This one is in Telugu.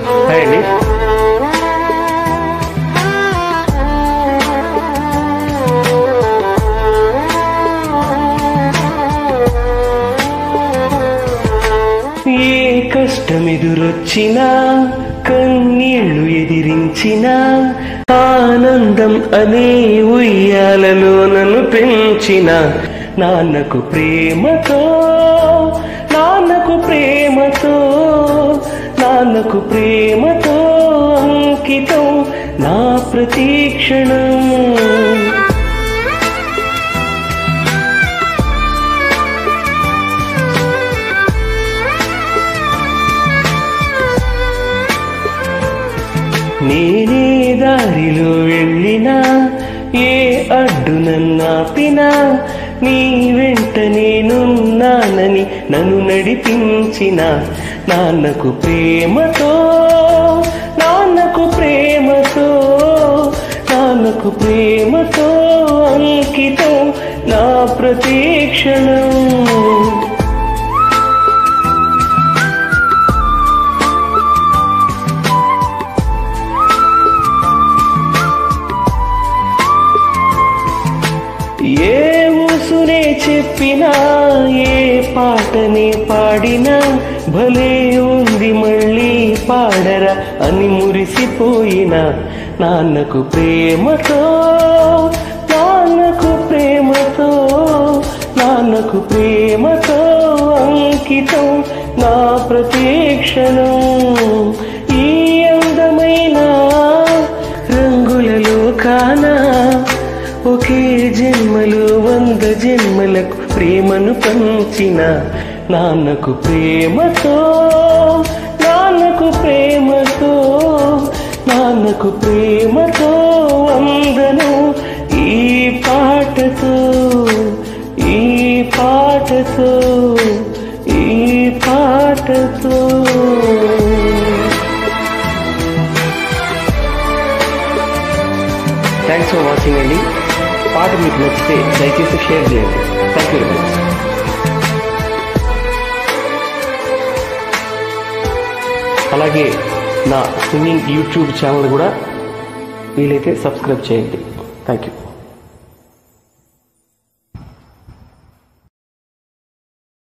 హాయ్ అండి. ఏ కష్టమెదురొచ్చినా కన్నీళ్లు ఎదిరించినా ఆనందం అనే ఉయ్యాలలో నన్ను పెంచిన నాన్నకు ప్రేమతో నాన్నకు ప్రేమతో నాన్నకు ప్రేమతో అంకితం నా ప్రతీక్షణం. నేనే దారిలో వెళ్ళినా ఏ అడ్డు నన్నాపినా నీ వెంట నేనున్నానని నన్ను నడిపించిన నాన్నకు ప్రేమతో నాన్నకు ప్రేమతో నాన్నకు ప్రేమతో అంకితం నా ప్రతీక్షణం. ఏ ఊసునే చెప్పినా ఏ పాటనే పాడినా భలే ఉంది మళ్ళీ పాడరా అని మురిసిపోయిన నాన్నకు ప్రేమతో నాన్నకు ప్రేమతో నాన్నకు ప్రేమతో అంకితం నా ప్రతీక్షణం. ఈ అందమైన రంగులలో కానా ఒకే జన్మలో 100 జన్మలకు ప్రేమను పంచిన నాన్నకు ప్రేమతో నాన్నకు ప్రేమతో నాన్నకు ప్రేమతో వందను ఈ పాటతో ఈ పాటతో ఈ పాటతో. థ్యాంక్స్ ఫర్ వాచింగ్ అండి. పాట మీకు నచ్చితే దయచేసి షేర్ చేయండి. Thank you very much. అలాగే నా సింగింగ్ యూట్యూబ్ ఛానల్ కూడా వీలైతే సబ్స్క్రైబ్ చేయండి. Thank you.